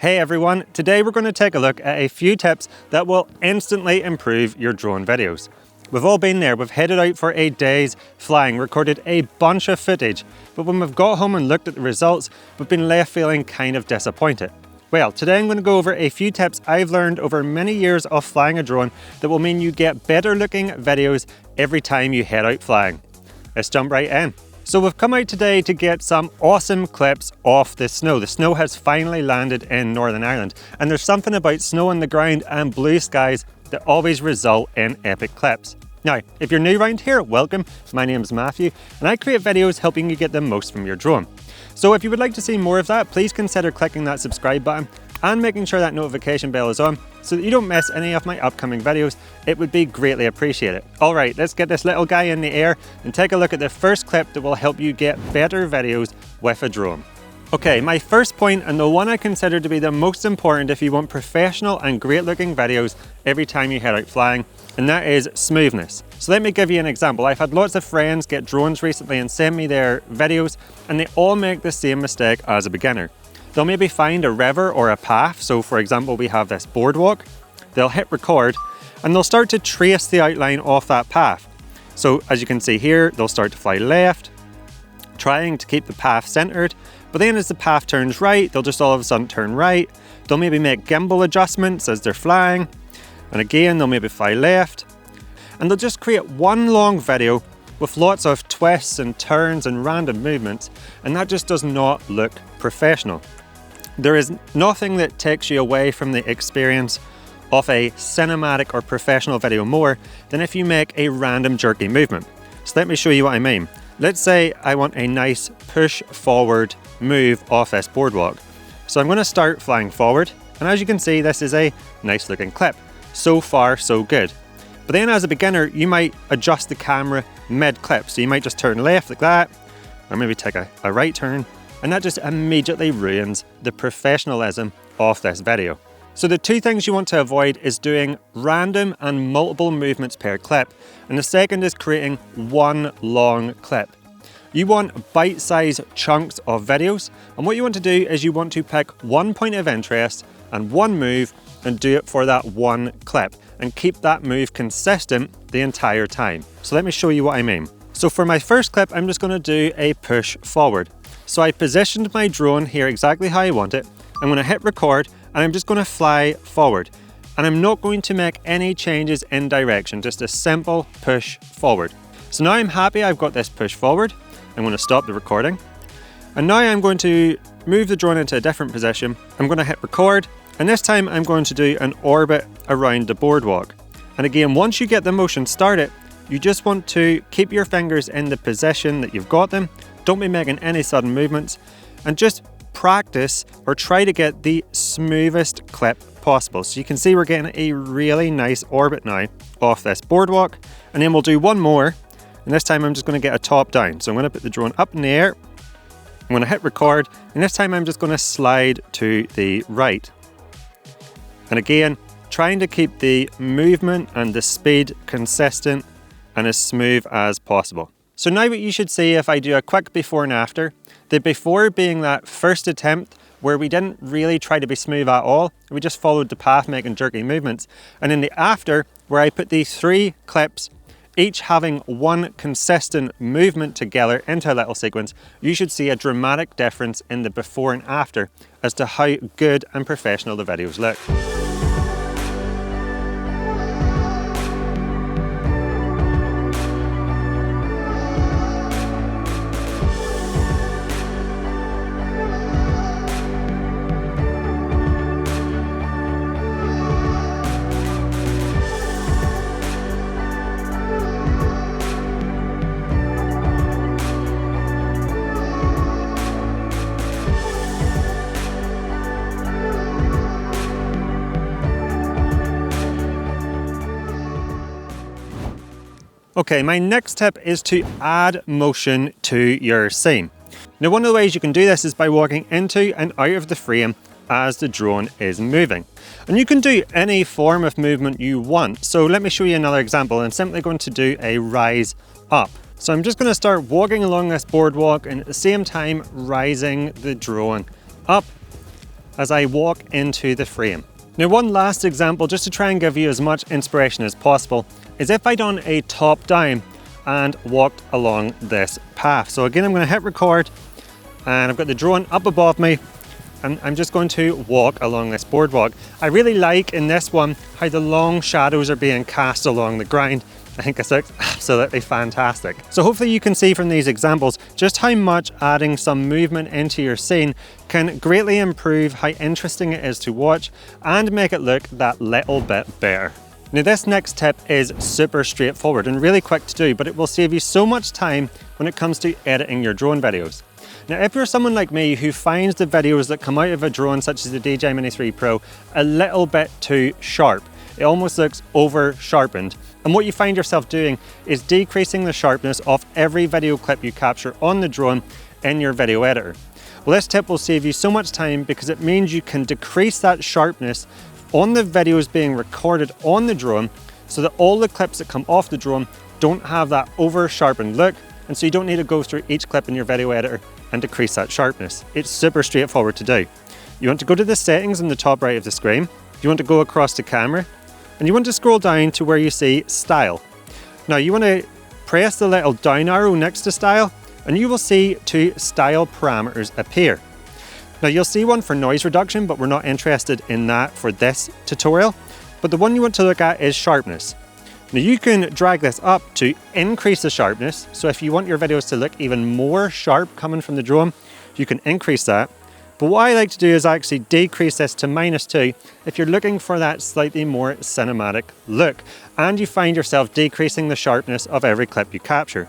Hey everyone, today we're going to take a look at a few tips that will instantly improve your drone videos. We've all been there, we've headed out for a day's flying, recorded a bunch of footage, but when we've got home and looked at the results, we've been left feeling kind of disappointed. Well, today I'm going to go over a few tips I've learned over many years of flying a drone that will mean you get better looking videos every time you head out flying. Let's jump right in. So we've come out today to get some awesome clips off the snow. The snow has finally landed in Northern Ireland, and there's something about snow on the ground and blue skies that always result in epic clips. Now, if you're new around here, welcome. My name's Matthew, and I create videos helping you get the most from your drone. So if you would like to see more of that, please consider clicking that subscribe button and making sure that notification bell is on so that you don't miss any of my upcoming videos. It would be greatly appreciated. All right, let's get this little guy in the air and take a look at the first clip that will help you get better videos with a drone. Okay, my first point, and the one I consider to be the most important if you want professional and great looking videos every time you head out flying, and that is smoothness. So let me give you an example. I've had lots of friends get drones recently and send me their videos, and they all make the same mistake as a beginner. They'll maybe find a river or a path. So for example, we have this boardwalk. They'll hit record and they'll start to trace the outline of that path. So as you can see here, they'll start to fly left, trying to keep the path centered. But then as the path turns right, they'll just all of a sudden turn right. They'll maybe make gimbal adjustments as they're flying. And again, they'll maybe fly left. And they'll just create one long video with lots of twists and turns and random movements. And that just does not look professional. There is nothing that takes you away from the experience of a cinematic or professional video more than if you make a random jerky movement. So let me show you what I mean. Let's say I want a nice push forward move off this boardwalk. So I'm going to start flying forward, and as you can see, this is a nice looking clip. So far, so good. But then as a beginner, you might adjust the camera mid-clip. So you might just turn left like that, or maybe take a right turn, and that just immediately ruins the professionalism of this video. So the two things you want to avoid is doing random and multiple movements per clip, and the second is creating one long clip. You want bite-sized chunks of videos, and what you want to do is you want to pick one point of interest and one move and do it for that one clip and keep that move consistent the entire time. So let me show you what I mean. So for my first clip, I'm just going to do a push forward. So I positioned my drone here exactly how I want it. I'm going to hit record and I'm just going to fly forward. And I'm not going to make any changes in direction, just a simple push forward. So now I'm happy I've got this push forward. I'm going to stop the recording. And now I'm going to move the drone into a different position. I'm going to hit record. And this time I'm going to do an orbit around the boardwalk. And again, once you get the motion started, you just want to keep your fingers in the position that you've got them. Don't be making any sudden movements, and just practice or try to get the smoothest clip possible. So you can see we're getting a really nice orbit now off this boardwalk, and then we'll do one more, and this time I'm just going to get a top down. So I'm going to put the drone up in the air, I'm going to hit record, and this time I'm just going to slide to the right. And again, trying to keep the movement and the speed consistent and as smooth as possible. So now what you should see if I do a quick before and after, the before being that first attempt where we didn't really try to be smooth at all, we just followed the path making jerky movements. And in the after, where I put these three clips, each having one consistent movement together into a little sequence, you should see a dramatic difference in the before and after as to how good and professional the videos look. Okay, my next tip is to add motion to your scene. Now, one of the ways you can do this is by walking into and out of the frame as the drone is moving. And you can do any form of movement you want. So let me show you another example. I'm simply going to do a rise up. So I'm just going to start walking along this boardwalk and at the same time rising the drone up. as I walk into the frame. Now, one last example, just to try and give you as much inspiration as possible, is if I done a top down and walked along this path. So again, I'm going to hit record, and I've got the drone up above me, and I'm just going to walk along this boardwalk. I really like in this one how the long shadows are being cast along the ground. I think this looks absolutely fantastic. So hopefully you can see from these examples just how much adding some movement into your scene can greatly improve how interesting it is to watch and make it look that little bit better. Now, this next tip is super straightforward and really quick to do, but it will save you so much time when it comes to editing your drone videos. Now, if you're someone like me who finds the videos that come out of a drone such as the DJI Mini 3 Pro a little bit too sharp, it almost looks over sharpened. And what you find yourself doing is decreasing the sharpness of every video clip you capture on the drone in your video editor. Well, this tip will save you so much time because it means you can decrease that sharpness on the videos being recorded on the drone so that all the clips that come off the drone don't have that over sharpened look, and so you don't need to go through each clip in your video editor and decrease that sharpness. It's super straightforward to do. You want to go to the settings in the top right of the screen, you want to go across to camera, and you want to scroll down to where you see style. Now you want to press the little down arrow next to style, and you will see two style parameters appear. Now you'll see one for noise reduction, but we're not interested in that for this tutorial. But the one you want to look at is sharpness. Now you can drag this up to increase the sharpness. So if you want your videos to look even more sharp coming from the drone, you can increase that. But what I like to do is actually decrease this to -2 if you're looking for that slightly more cinematic look and you find yourself decreasing the sharpness of every clip you capture.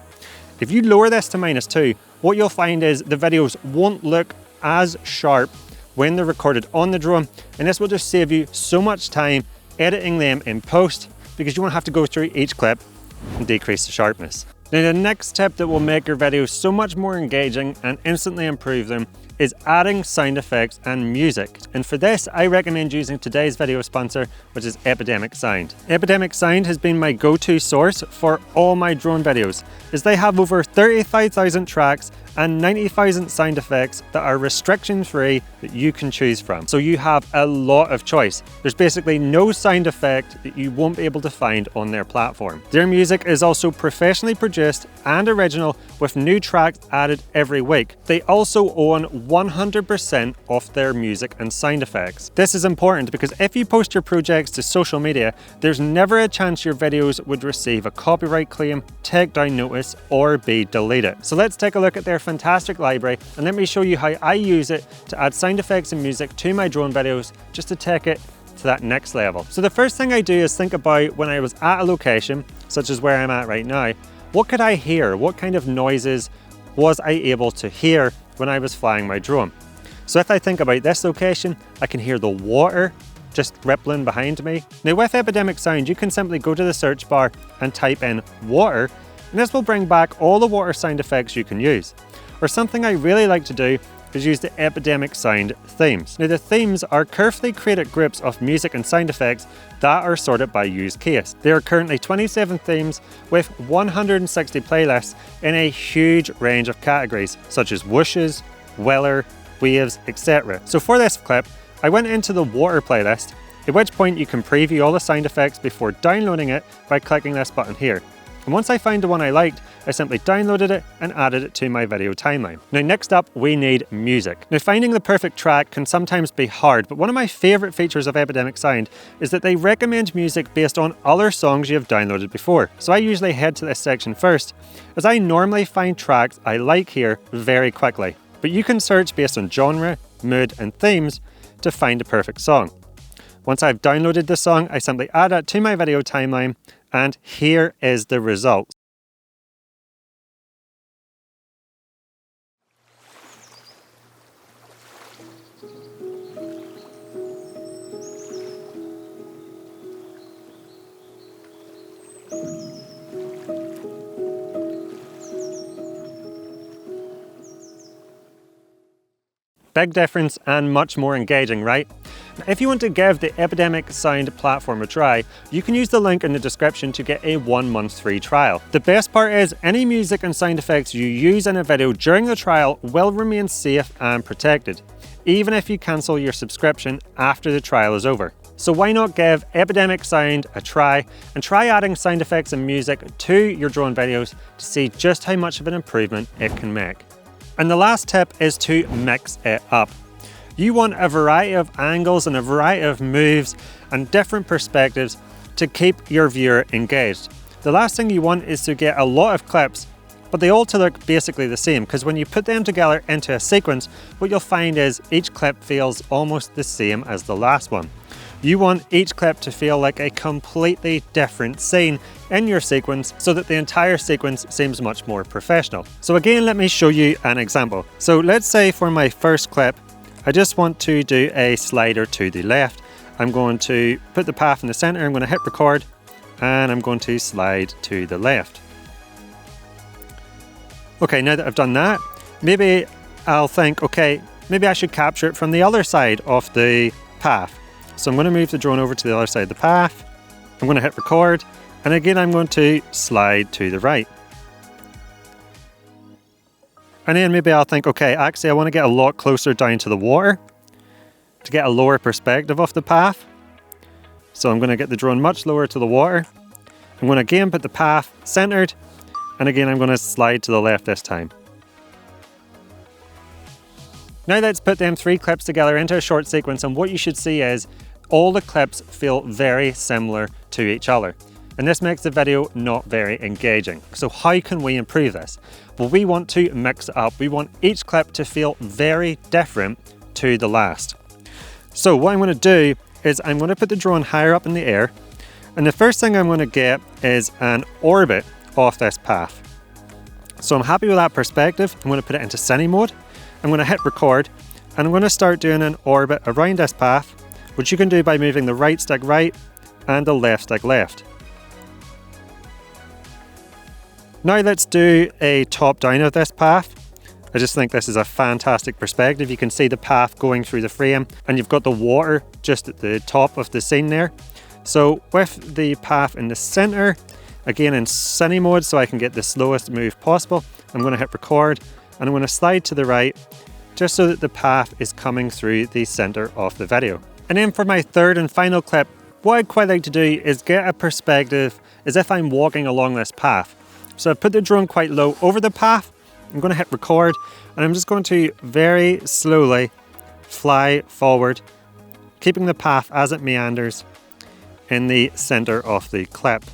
If you lower this to -2, what you'll find is the videos won't look as sharp when they're recorded on the drone, and this will just save you so much time editing them in post because you won't have to go through each clip and decrease the sharpness. Now, the next tip that will make your videos so much more engaging and instantly improve them is adding sound effects and music. And for this, I recommend using today's video sponsor, which is Epidemic Sound. Epidemic Sound has been my go-to source for all my drone videos, as they have over 35,000 tracks and 90,000 sound effects that are restriction-free that you can choose from. So you have a lot of choice. There's basically no sound effect that you won't be able to find on their platform. Their music is also professionally produced and original, with new tracks added every week. They also own 100% of their music and sound effects. This is important because if you post your projects to social media, there's never a chance your videos would receive a copyright claim, takedown notice, or be deleted. So let's take a look at their fantastic library and let me show you how I use it to add sound effects and music to my drone videos just to take it to that next level. So the first thing I do is think about when I was at a location, such as where I'm at right now, what could I hear? What kind of noises was I able to hear when I was flying my drone? So if I think about this location, I can hear the water just rippling behind me. Now with Epidemic Sound, you can simply go to the search bar and type in water, and this will bring back all the water sound effects you can use. Or something I really like to do is use the Epidemic Sound themes. Now the themes are carefully created groups of music and sound effects that are sorted by use case. There are currently 27 themes with 160 playlists in a huge range of categories, such as whooshes, weather, waves, etc. So for this clip, I went into the water playlist, at which point you can preview all the sound effects before downloading it by clicking this button here. And once I found the one I liked, I simply downloaded it and added it to my video timeline. Now next up, we need music. Now finding the perfect track can sometimes be hard, but one of my favorite features of Epidemic Sound is that they recommend music based on other songs you have downloaded before. So I usually head to this section first, as I normally find tracks I like here very quickly. But you can search based on genre, mood, and themes to find the perfect song. Once I've downloaded the song, I simply add it to my video timeline, and here is the result. Big difference and much more engaging, right? If you want to give the Epidemic Sound platform a try, you can use the link in the description to get a 1 month free trial. The best part is any music and sound effects you use in a video during the trial will remain safe and protected. even if you cancel your subscription after the trial is over. So why not give Epidemic Sound a try and try adding sound effects and music to your drone videos to see just how much of an improvement it can make. And the last tip is to mix it up. You want a variety of angles and a variety of moves and different perspectives to keep your viewer engaged. The last thing you want is to get a lot of clips, but they all to look basically the same, because when you put them together into a sequence, what you'll find is each clip feels almost the same as the last one. You want each clip to feel like a completely different scene in your sequence so that the entire sequence seems much more professional. So again, let me show you an example. So let's say for my first clip, I just want to do a slider to the left. I'm going to put the path in the center, I'm going to hit record, and I'm going to slide to the left. Okay, now that I've done that, maybe I'll think, okay, maybe I should capture it from the other side of the path. So I'm going to move the drone over to the other side of the path. I'm going to hit record, and again I'm going to slide to the right. And then maybe I'll think, okay, actually I want to get a lot closer down to the water to get a lower perspective of the path. So I'm going to get the drone much lower to the water. I'm going to again put the path centered, and again I'm going to slide to the left this time. Now let's put them 3 clips together into a short sequence, and what you should see is all the clips feel very similar to each other. And this makes the video not very engaging. So how can we improve this? Well, we want to mix it up. We want each clip to feel very different to the last. So what I'm going to do is I'm going to put the drone higher up in the air, and the first thing I'm going to get is an orbit off this path. So I'm happy with that perspective. I'm going to put it into cine mode. I'm going to hit record, and I'm going to start doing an orbit around this path, which you can do by moving the right stick right and the left stick left. Now let's do a top down of this path. I just think this is a fantastic perspective. You can see the path going through the frame, and you've got the water just at the top of the scene there. So with the path in the center, again in cine mode so I can get the slowest move possible, I'm going to hit record, and I'm going to slide to the right just so that the path is coming through the center of the video. And then for my third and final clip, what I'd quite like to do is get a perspective as if I'm walking along this path. So I've put the drone quite low over the path. I'm going to hit record, and I'm just going to very slowly fly forward, keeping the path as it meanders in the center of the clip.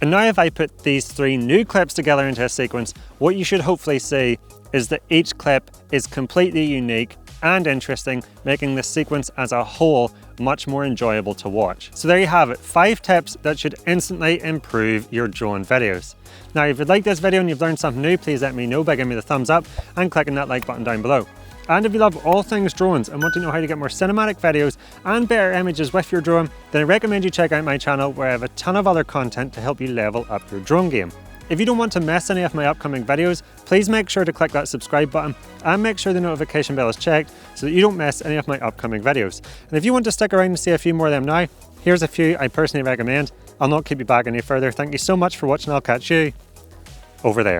And now if I put these 3 new clips together into a sequence, what you should hopefully see is that each clip is completely unique and interesting, making the sequence as a whole much more enjoyable to watch. So there you have it, 5 tips that should instantly improve your drone videos. Now if you've liked this video and you've learned something new, please let me know by giving me the thumbs up and clicking that like button down below. And if you love all things drones and want to know how to get more cinematic videos and better images with your drone, then I recommend you check out my channel, where I have a ton of other content to help you level up your drone game. If you don't want to miss any of my upcoming videos, please make sure to click that subscribe button and make sure the notification bell is checked so that you don't miss any of my upcoming videos. And if you want to stick around and see a few more of them now, here's a few I personally recommend. I'll not keep you back any further. Thank you so much for watching. I'll catch you over there.